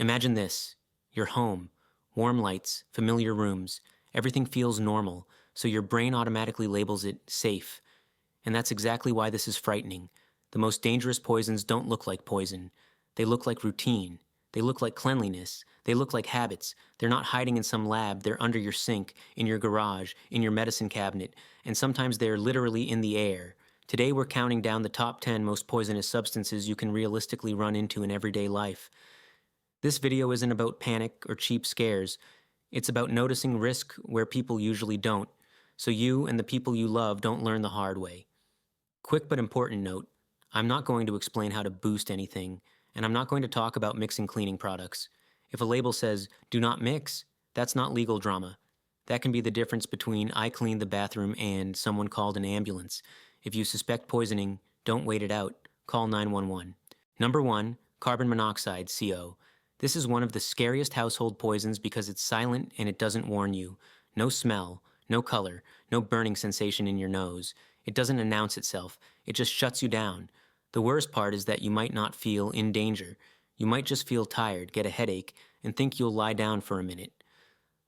Imagine this: your home, warm lights, familiar rooms, everything feels normal, so your brain automatically labels it safe. And that's exactly why this is frightening. The most dangerous poisons don't look like poison. They look like routine. They look like cleanliness. They look like habits. They're not hiding in some lab. They're under your sink, in your garage, in your medicine cabinet, and sometimes they're literally in the air. Today we're counting down the top 10 most poisonous substances you can realistically run into in everyday life. This video isn't about panic or cheap scares. It's about noticing risk where people usually don't, so you and the people you love don't learn the hard way. Quick but important note: I'm not going to explain how to boost anything, and I'm not going to talk about mixing cleaning products. If a label says, "Do not mix," that's not legal drama. That can be the difference between "I cleaned the bathroom" and "someone called an ambulance." If you suspect poisoning, don't wait it out. Call 911. Number 1, carbon monoxide, CO. This is one of the scariest household poisons because it's silent and it doesn't warn you. No smell, no color, no burning sensation in your nose. It doesn't announce itself. It just shuts you down. The worst part is that you might not feel in danger. You might just feel tired, get a headache, and think you'll lie down for a minute.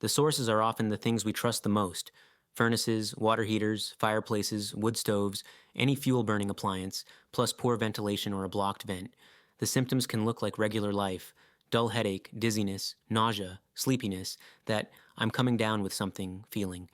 The sources are often the things we trust the most: furnaces, water heaters, fireplaces, wood stoves, any fuel-burning appliance, plus poor ventilation or a blocked vent. The symptoms can look like regular life: dull headache, dizziness, nausea, sleepiness, that "I'm coming down with something" feeling.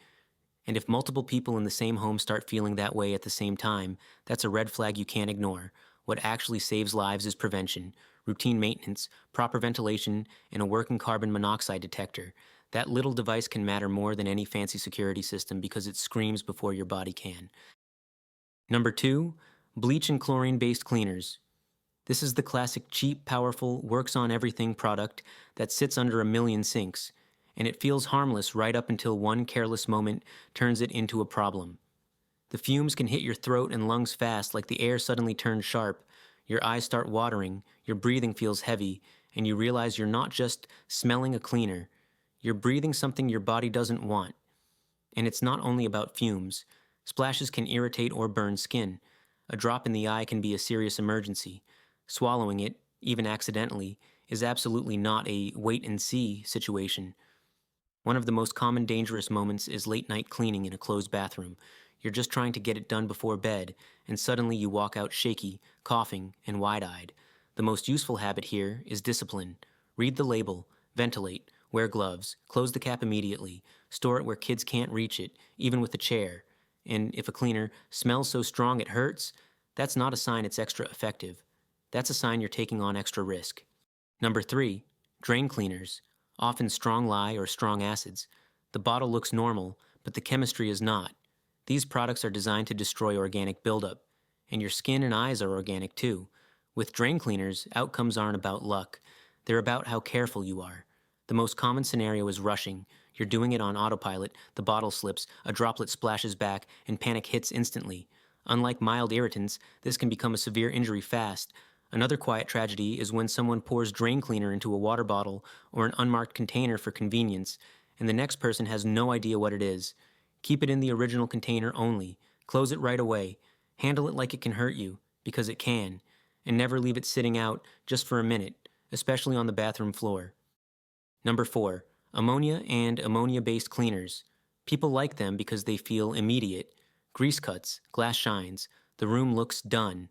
And if multiple people in the same home start feeling that way at the same time, that's a red flag you can't ignore. What actually saves lives is prevention, routine maintenance, proper ventilation, and a working carbon monoxide detector. That little device can matter more than any fancy security system because it screams before your body can. Number 2, bleach and chlorine-based cleaners. This is the classic cheap, powerful, works-on-everything product that sits under a million sinks, and it feels harmless right up until one careless moment turns it into a problem. The fumes can hit your throat and lungs fast, like the air suddenly turns sharp. Your eyes start watering, your breathing feels heavy, and you realize you're not just smelling a cleaner. You're breathing something your body doesn't want. And it's not only about fumes. Splashes can irritate or burn skin. A drop in the eye can be a serious emergency. Swallowing it, even accidentally, is absolutely not a wait-and-see situation. One of the most common dangerous moments is late-night cleaning in a closed bathroom. You're just trying to get it done before bed, and suddenly you walk out shaky, coughing, and wide-eyed. The most useful habit here is discipline. Read the label, ventilate, wear gloves, close the cap immediately, store it where kids can't reach it, even with a chair. And if a cleaner smells so strong it hurts, that's not a sign it's extra effective. That's a sign you're taking on extra risk. Number 3, drain cleaners, often strong lye or strong acids. The bottle looks normal, but the chemistry is not. These products are designed to destroy organic buildup, and your skin and eyes are organic too. With drain cleaners, outcomes aren't about luck. They're about how careful you are. The most common scenario is rushing. You're doing it on autopilot, the bottle slips, a droplet splashes back, and panic hits instantly. Unlike mild irritants, this can become a severe injury fast. Another quiet tragedy is when someone pours drain cleaner into a water bottle or an unmarked container for convenience, and the next person has no idea what it is. Keep it in the original container only. Close it right away. Handle it like it can hurt you, because it can. And never leave it sitting out just for a minute, especially on the bathroom floor. Number 4, ammonia and ammonia-based cleaners. People like them because they feel immediate. Grease cuts, glass shines, the room looks done.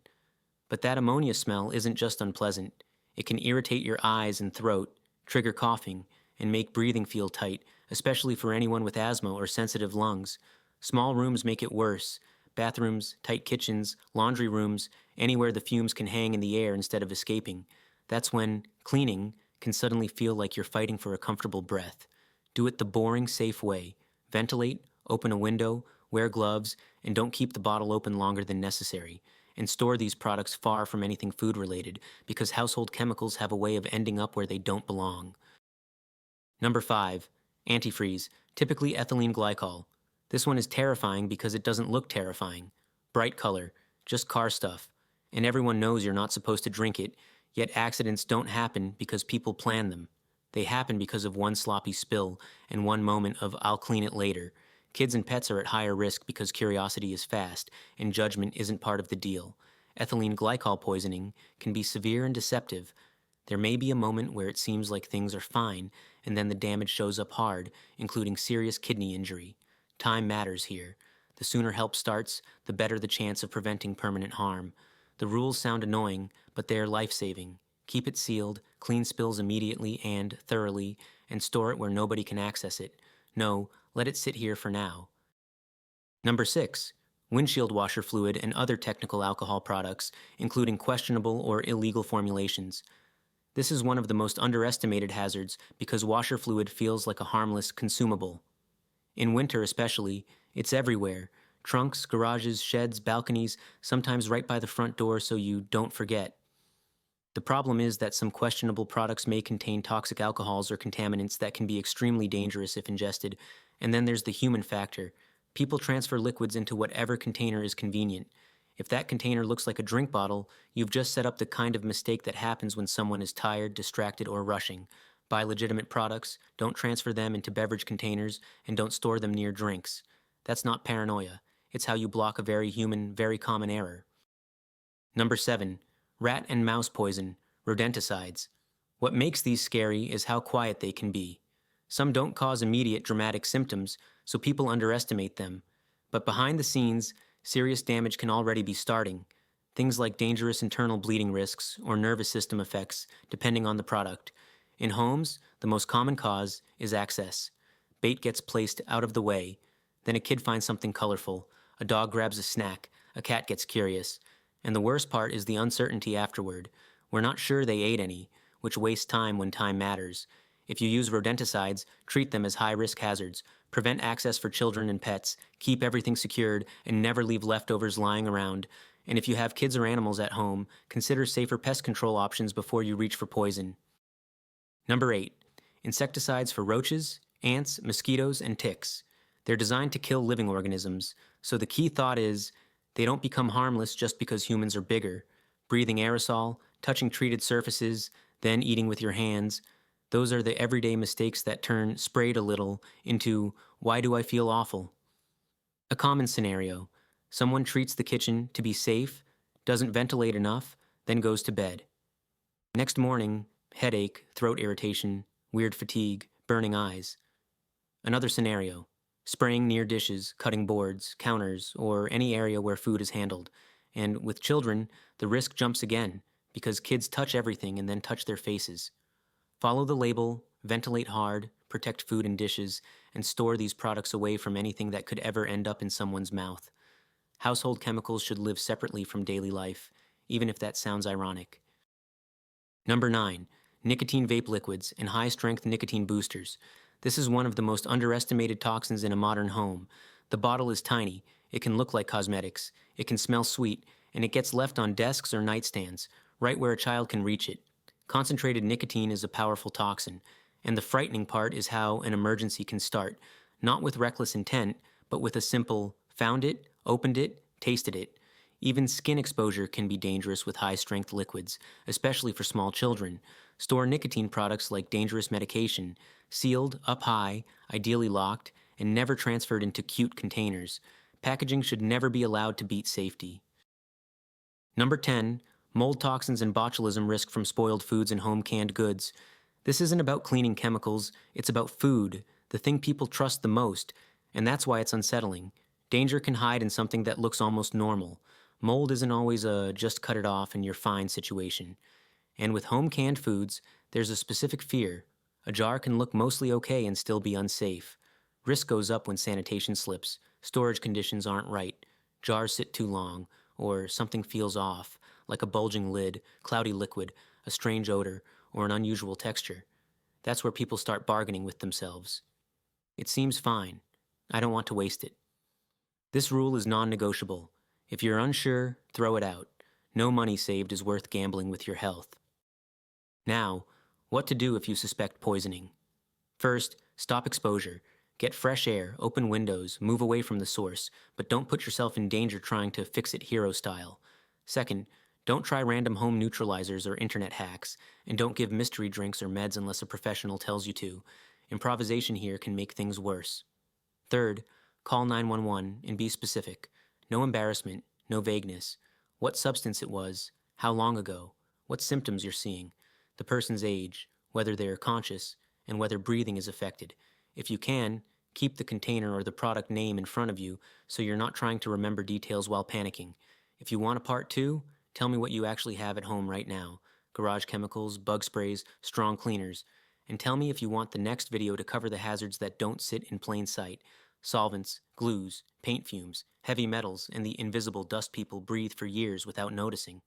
But that ammonia smell isn't just unpleasant. It can irritate your eyes and throat, trigger coughing, and make breathing feel tight, especially for anyone with asthma or sensitive lungs. Small rooms make it worse. Bathrooms, tight kitchens, laundry rooms, anywhere the fumes can hang in the air instead of escaping. That's when cleaning can suddenly feel like you're fighting for a comfortable breath. Do it the boring, safe way. Ventilate, open a window, wear gloves, and don't keep the bottle open longer than necessary. And store these products far from anything food-related, because household chemicals have a way of ending up where they don't belong. Number 5, antifreeze, typically ethylene glycol. This one is terrifying because it doesn't look terrifying. Bright color, just car stuff. And everyone knows you're not supposed to drink it, yet accidents don't happen because people plan them. They happen because of one sloppy spill and one moment of "I'll clean it later." Kids and pets are at higher risk because curiosity is fast, and judgment isn't part of the deal. Ethylene glycol poisoning can be severe and deceptive. There may be a moment where it seems like things are fine, and then the damage shows up hard, including serious kidney injury. Time matters here. The sooner help starts, the better the chance of preventing permanent harm. The rules sound annoying, but they are life-saving. Keep it sealed, clean spills immediately and thoroughly, and store it where nobody can access it. No, let it sit here for now. Number 6. Windshield washer fluid and other technical alcohol products, including questionable or illegal formulations. This is one of the most underestimated hazards because washer fluid feels like a harmless consumable. In winter especially, it's everywhere. Trunks, garages, sheds, balconies, sometimes right by the front door so you don't forget. The problem is that some questionable products may contain toxic alcohols or contaminants that can be extremely dangerous if ingested, and then there's the human factor. People transfer liquids into whatever container is convenient. If that container looks like a drink bottle, you've just set up the kind of mistake that happens when someone is tired, distracted, or rushing. Buy legitimate products, don't transfer them into beverage containers, and don't store them near drinks. That's not paranoia. It's how you block a very human, very common error. Number 7. Rat and mouse poison, rodenticides. What makes these scary is how quiet they can be. Some don't cause immediate dramatic symptoms, so people underestimate them. But behind the scenes, serious damage can already be starting. Things like dangerous internal bleeding risks or nervous system effects, depending on the product. In homes, the most common cause is access. Bait gets placed out of the way. Then a kid finds something colorful. A dog grabs a snack. A cat gets curious. And the worst part is the uncertainty afterward. We're not sure they ate any, which wastes time when time matters. If you use rodenticides, treat them as high-risk hazards. Prevent access for children and pets. Keep everything secured, and never leave leftovers lying around. And if you have kids or animals at home, consider safer pest control options before you reach for poison. Number 8. Insecticides for roaches, ants, mosquitoes, and ticks. They're designed to kill living organisms, so the key thought is, they don't become harmless just because humans are bigger. Breathing aerosol, touching treated surfaces, then eating with your hands. Those are the everyday mistakes that turn sprayed a little into, why do I feel awful? A common scenario. Someone treats the kitchen to be safe, doesn't ventilate enough, then goes to bed. Next morning, headache, throat irritation, weird fatigue, burning eyes. Another scenario. Spraying near dishes, cutting boards, counters, or any area where food is handled. And with children, the risk jumps again, because kids touch everything and then touch their faces. Follow the label, ventilate hard, protect food and dishes, and store these products away from anything that could ever end up in someone's mouth. Household chemicals should live separately from daily life, even if that sounds ironic. Number 9. Nicotine vape liquids and high-strength nicotine boosters. This is one of the most underestimated toxins in a modern home. The bottle is tiny, it can look like cosmetics, it can smell sweet, and it gets left on desks or nightstands, right where a child can reach it. Concentrated nicotine is a powerful toxin, and the frightening part is how an emergency can start, not with reckless intent, but with a simple, found it, opened it, tasted it. Even skin exposure can be dangerous with high-strength liquids, especially for small children. Store nicotine products like dangerous medication, sealed, up high, ideally locked, and never transferred into cute containers. Packaging should never be allowed to beat safety. Number 10. Mold toxins and botulism risk from spoiled foods and home canned goods. This isn't about cleaning chemicals, it's about food, the thing people trust the most, and that's why it's unsettling. Danger can hide in something that looks almost normal. Mold isn't always a just cut it off and you're fine situation. And with home canned foods, there's a specific fear. A jar can look mostly okay and still be unsafe. Risk goes up when sanitation slips, storage conditions aren't right, jars sit too long, or something feels off, like a bulging lid, cloudy liquid, a strange odor, or an unusual texture. That's where people start bargaining with themselves. It seems fine. I don't want to waste it. This rule is non-negotiable. If you're unsure, throw it out. No money saved is worth gambling with your health. Now, what to do if you suspect poisoning? First, stop exposure. Get fresh air, open windows, move away from the source, but don't put yourself in danger trying to fix it hero style. Second, don't try random home neutralizers or internet hacks, and don't give mystery drinks or meds unless a professional tells you to. Improvisation here can make things worse. Third, call 911 and be specific. No embarrassment, no vagueness. What substance it was, how long ago, what symptoms you're seeing. the person's age, whether they are conscious, and whether breathing is affected. If you can, keep the container or the product name in front of you so you're not trying to remember details while panicking. If you want a part 2, tell me what you actually have at home right now: garage chemicals, bug sprays, strong cleaners. And tell me if you want the next video to cover the hazards that don't sit in plain sight: solvents, glues, paint fumes, heavy metals, and the invisible dust people breathe for years without noticing.